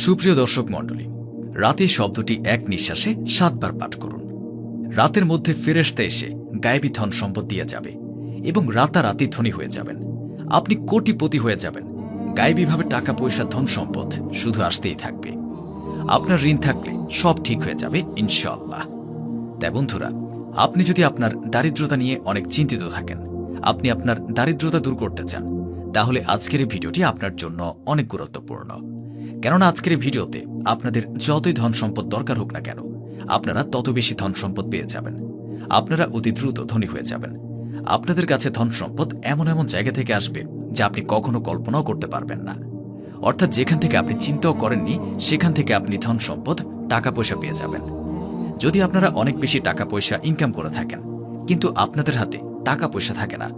সুপ্রিয় দর্শক মণ্ডলী, রাতে শব্দটি এক নিঃশ্বাসে 7 বার পাঠ করুন। রাতের মধ্যে ফেরেশতা এসে গায়েবী ধন সম্পদ দিয়ে যাবে এবং রাতারাতি ধনী হয়ে যাবেন। আপনি কোটিপতি হয়ে যাবেন। গায়েবীভাবে টাকা পয়সা ধন সম্পদ শুধু আসতেই থাকবে। আপনার ঋণ থাকলে সব ঠিক হয়ে যাবে ইনশাআল্লাহ। তাই বন্ধুরা, আপনি যদি আপনার দারিদ্রতা নিয়ে অনেক চিন্তিত থাকেন, আপনি আপনার দারিদ্রতা দূর করতে চান, তাহলে আজকের এই ভিডিওটি আপনার জন্য অনেক গুরুত্বপূর্ণ। কেননা আজকের এই ভিডিওতে আপনাদের যতই ধন সম্পদ দরকার হোক না কেন, আপনারা তত বেশি ধন সম্পদ পেয়ে যাবেন। আপনারা অতি দ্রুত ধনী হয়ে যাবেন। আপনাদের কাছে ধন সম্পদ এমন এমন জায়গা থেকে আসবে যা আপনি কখনো কল্পনাও করতে পারবেন না। অর্থাৎ যেখান থেকে আপনি চিন্তাও করেননি, সেখান থেকে আপনি ধন সম্পদ টাকা পয়সা পেয়ে যাবেন। যদি আপনারা অনেক বেশি টাকা পয়সা ইনকাম করে থাকেন, কিন্তু আপনাদের হাতে টাকা পয়সা থাকে না,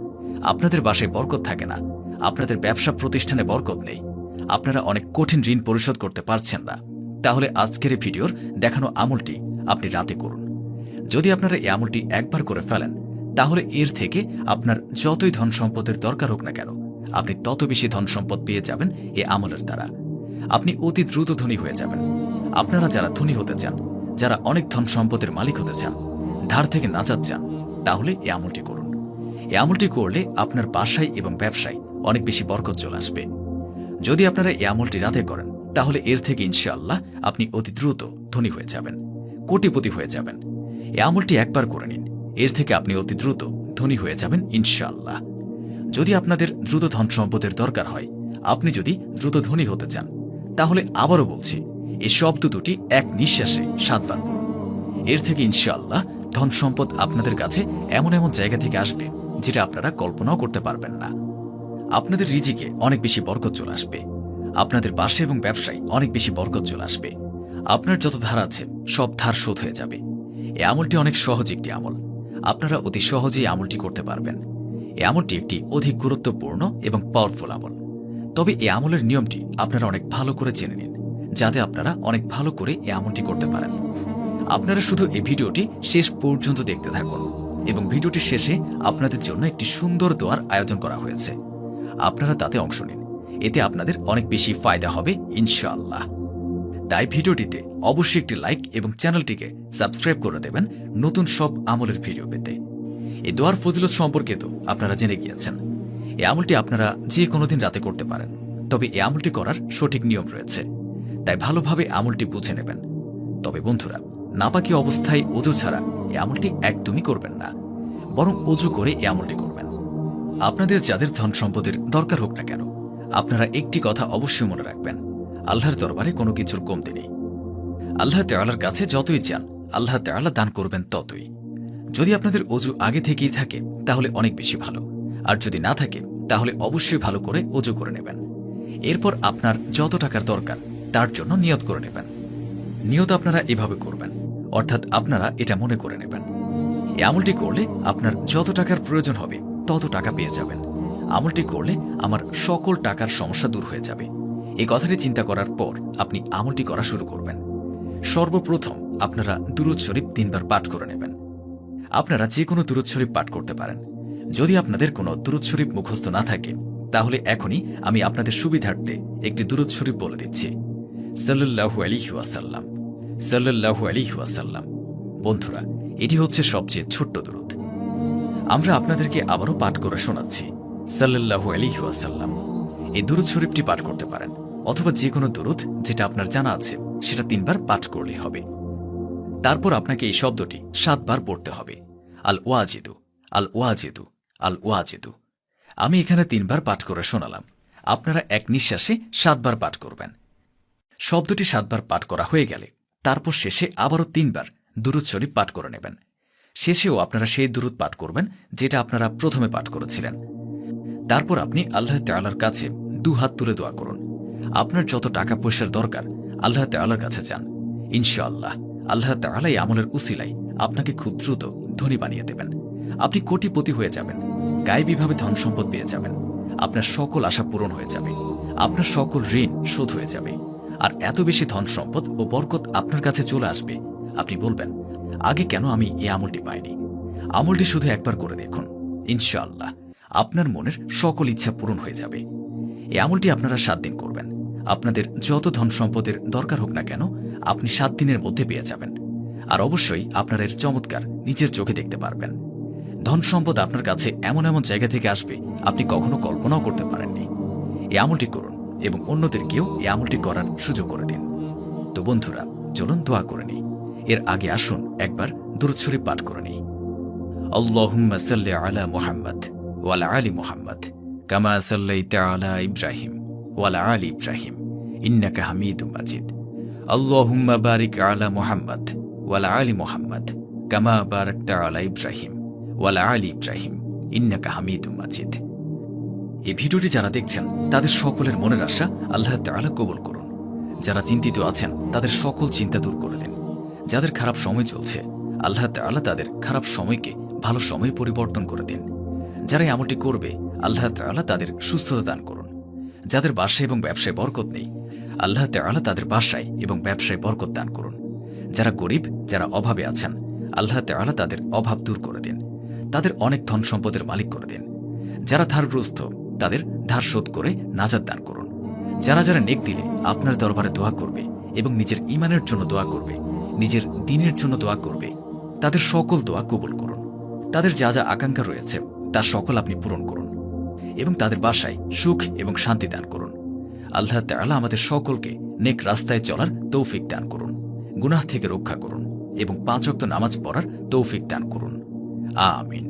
আপনাদের বাসায় বরকত থাকে না, আপনাদের ব্যবসা প্রতিষ্ঠানে বরকত নেই, আপনারা অনেক কঠিন ঋণ পরিশোধ করতে পারছেন না, তাহলে আজকের এই ভিডিওর দেখানো আমলটি আপনি রাতে করুন। যদি আপনারা এই আমলটি একবার করে ফেলেন, তাহলে এর থেকে আপনার যতই ধন সম্পদের দরকার হোক না কেন, আপনি তত বেশি ধন সম্পদ পেয়ে যাবেন এই আমলের দ্বারা। আপনি অতি দ্রুত ধনী হয়ে যাবেন। আপনারা যারা ধনী হতে চান, যারা অনেক ধন সম্পদের মালিক হতে চান, ধার থেকে নাজাত চান, তাহলে এই আমলটি করুন। এই আমলটি করলে আপনার বাসায় এবং ব্যবসায় অনেক বেশি বরকত চলে আসবে। যদি আপনারা এই আমলটি রাতে করেন, তাহলে এর থেকে ইনশাআল্লাহ আপনি অতি দ্রুত ধনী হয়ে যাবেন, কোটিপতি হয়ে যাবেন। এই আমলটি একবার করে নিন, এর থেকে আপনি অতি দ্রুত ধনী হয়ে যাবেন ইনশাআল্লাহ। যদি আপনাদের দ্রুত ধন সম্পদের দরকার হয়, আপনি যদি দ্রুত ধনী হতে চান, তাহলে আবারও বলছি, এই শব্দ দুটি এক নিঃশ্বাসে 7 বার করুন। এর থেকে ইনশাআল্লাহ ধন সম্পদ আপনাদের কাছে এমন এমন জায়গা থেকে আসবে যেটা আপনারা কল্পনাও করতে পারবেন না। আপনাদের রিজিকে অনেক বেশি বরকত চলে আসবে। আপনাদের বাসা এবং ব্যবসায় অনেক বেশি বরকত চলে আসবে। আপনার যত ধার আছে সব ধার শোধ হয়ে যাবে। এই আমলটি অনেক সহজ একটি আমল। আপনারা অতি সহজেই আমলটি করতে পারবেন। এই আমলটি একটি অধিক গুরুত্বপূর্ণ এবং পাওয়ারফুল আমল। তবে এই আমলের নিয়মটি আপনারা অনেক ভালো করে জেনে নিন, যাতে আপনারা অনেক ভালো করে এই আমলটি করতে পারেন। আপনারা শুধু এই ভিডিওটি শেষ পর্যন্ত দেখতে থাকুন এবং ভিডিওটির শেষে আপনাদের জন্য একটি সুন্দর দোয়ার আয়োজন করা হয়েছে। আপনারা তাতে অংশ নিন, এতে আপনাদের অনেক বেশি ফায়দা হবে ইনশাআল্লাহ। তাই ভিডিওটিতে অবশ্যই একটি লাইক এবং চ্যানেলটিকে সাবস্ক্রাইব করে দেবেন নতুন সব আমলের ভিডিও পেতে। এই দোয়ার ফজিলত সম্পর্কে তো আপনারা জেনে গিয়েছেন। এই আমলটি আপনারা যে কোনো দিন রাতে করতে পারেন, তবে এই আমলটি করার সঠিক নিয়ম রয়েছে, তাই ভালোভাবে আমলটি বুঝে নেবেন। তবে বন্ধুরা, নাপাকি অবস্থায় অজু ছাড়া এই আমলটি একদমই করবেন না, বরং অজু করে এই আমলটি করবেন। আপনাদের যাদের ধন সম্পদের দরকার হোক না কেন, আপনারা একটি কথা অবশ্যই মনে রাখবেন, আল্লাহর দরবারে কোনো কিছুর কমতি নেই। আল্লাহ তাআলার কাছে যতই চান, আল্লাহ তাআলা দান করবেন ততই। যদি আপনাদের অজু আগে থেকেই থাকে, তাহলে অনেক বেশি ভালো, আর যদি না থাকে, তাহলে অবশ্যই ভালো করে অজু করে নেবেন। এরপর আপনার যত টাকার দরকার তার জন্য নিয়ত করে নেবেন। নিয়ত আপনারা এভাবে করবেন, অর্থাৎ আপনারা এটা মনে করে নেবেন, এই আমলটি করলে আপনার যত টাকার প্রয়োজন হবে তত টাকা পেয়ে যাবেন। আমলটি করলে আমার সকল টাকার সমস্যা দূর হয়ে যাবে। এই কথাটি চিন্তা করার পর আপনি আমলটি করা শুরু করবেন। সর্বপ্রথম আপনারা দুরূদ শরীফ 3 বার পাঠ করে নেবেন। আপনারা যে কোনো দুরূদ শরীফ পাঠ করতে পারেন। যদি আপনাদের কোনো দুরূদ শরীফ মুখস্থ না থাকে, তাহলে এখনই আমি আপনাদের সুবিধার্থে একটি দুরূদ শরীফ বলে দিচ্ছি। সাল্লাল্লাহু আলাইহি ওয়াসাল্লাম, সাল্লাল্লাহু আলাইহি ওয়াসাল্লাম। বন্ধুরা, এটি হচ্ছে সবচেয়ে ছোট্ট দুরূদ। আমরা আপনাদেরকে আবারও পাঠ করে শোনাচ্ছি, সাল্লাল্লাহু আলাইহি ওয়াসাল্লাম। এই দুরূদ শরীফটি পাঠ করতে পারেন, অথবা যে কোনো দুরূদ যেটা আপনার জানা আছে সেটা 3 বার পাঠ করলেই হবে। তারপর আপনাকে এই শব্দটি 7 বার পড়তে হবে, আল ওয়াজিদু, আল ওয়াজিদু, আল ওয়াজিদু। আমি এখানে 3 বার পাঠ করে শোনালাম, আপনারা এক নিঃশ্বাসে 7 বার পাঠ করবেন। শব্দটি 7 বার পাঠ করা হয়ে গেলে তারপর শেষে আবারও 3 বার দুরূদ শরীফ পাঠ করে নেবেন। শেষেও আপনারা সেই দুরূদ পাঠ করবেন যেটা আপনারা প্রথমে পাঠ করেছিলেন। তারপর আপনি আল্লাহ তাআলার কাছে 2 হাত তুলে দোয়া করুন। আপনার যত টাকা পয়সার দরকার আল্লাহ তাআলার কাছে চান। ইনশাআল্লাহ আল্লাহ তাআলা এই আমলের উসিলায় আপনাকে খুব দ্রুত ধনী বানিয়ে দেবেন। আপনি কোটিপতি হয়ে যাবেন, গায়েবীভাবে ধন সম্পদ পেয়ে যাবেন। আপনার সকল আশা পূরণ হয়ে যাবে, আপনার সকল ঋণ শোধ হয়ে যাবে, আর এত বেশি ধন সম্পদ ও বরকত আপনার কাছে চলে আসবে, আপনি বলবেন, আগে কেন আমি এই আমলটি পাইনি। আমলটি শুধু একবার করে দেখুন, ইনশাআল্লাহ আপনার মনের সকল ইচ্ছা পূরণ হয়ে যাবে। এই আমলটি আপনারা 7 দিন করবেন। আপনাদের যত ধন সম্পদের দরকার হোক না কেন আপনি 7 দিনের মধ্যে পেয়ে যাবেন। আর অবশ্যই আপনার এর চমৎকার নিজের চোখে দেখতে পারবেন। ধন সম্পদ আপনার কাছে এমন এমন জায়গা থেকে আসবে আপনি কখনো কল্পনাও করতে পারেননি। এই আমলটি করুন এবং অন্যদেরকেও এই আমলটি করার সুযোগ করে দিন। তো বন্ধুরা, চলুন দোয়া করে নিই। এর আগে আসুন একবার দুরূদ শরীফ পাঠ করে নিই। আল্লাহুম্মা সাল্লি আলা মুহাম্মদ ওয়া আলা আলি মুহাম্মদ কামা সাল্লাইতা আলা ইব্রাহিম ওয়া আলা আলি ইব্রাহিম ইন্নাকা হামিদুম মাজিদ। আল্লাহুম্মা বারিক আলা মুহাম্মদ ওয়া আলা আলি মুহাম্মদ কামা বারাকতা আলা ইব্রাহিম ওয়া আলা আলি ইব্রাহিম ইন্নাকা হামিদুম মাজিদ। এই ভিডিওটি যারা দেখছেন তাদের সকলের মনের আশা আল্লাহ তাআলা কবুল করুন। যারা চিন্তিত আছেন তাদের সকল চিন্তা দূর করে দেন। যাদের খারাপ সময় চলছে আল্লাহ তাআলা তাদের খারাপ সময়কে ভালো সময় পরিবর্তন করে দিন। যারা এই আমলটি করবে আল্লাহ তাআলা তাদের সুস্থতা দান করুন। যাদের বাসায় এবং ব্যবসায় বরকত নেই আল্লাহ তাআলা তাদের বাসায় এবং ব্যবসায় বরকত দান করুন। যারা গরিব, যারা অভাবে আছেন আল্লাহ তাআলা তাদের অভাব দূর করে দিন। তাদের অনেক ধন সম্পদের মালিক করে দিন। যারা ধারগ্রস্ত তাদের ধার শোধ করে নাজাত দান করুন। যারা যারা নেক দিলে আপনার দরবারে দোয়া করবে এবং নিজের ঈমানের জন্য দোয়া করবে, নিজের দ্বীনের জন্য দোয়া করবে, তাদের সকল দোয়া কবুল করুন। তাদের যা যা আকাঙ্ক্ষা রয়েছে তার সকল আপনি পূরণ করুন এবং তাদের বাসায় সুখ এবং শান্তি দান করুন। আল্লাহ তাআলা আমাদের সকলকে নেক রাস্তায় চলার তৌফিক দান করুন, গুনাহ থেকে রক্ষা করুন এবং 5 ওয়াক্ত নামাজ পড়ার তৌফিক দান করুন। আমিন।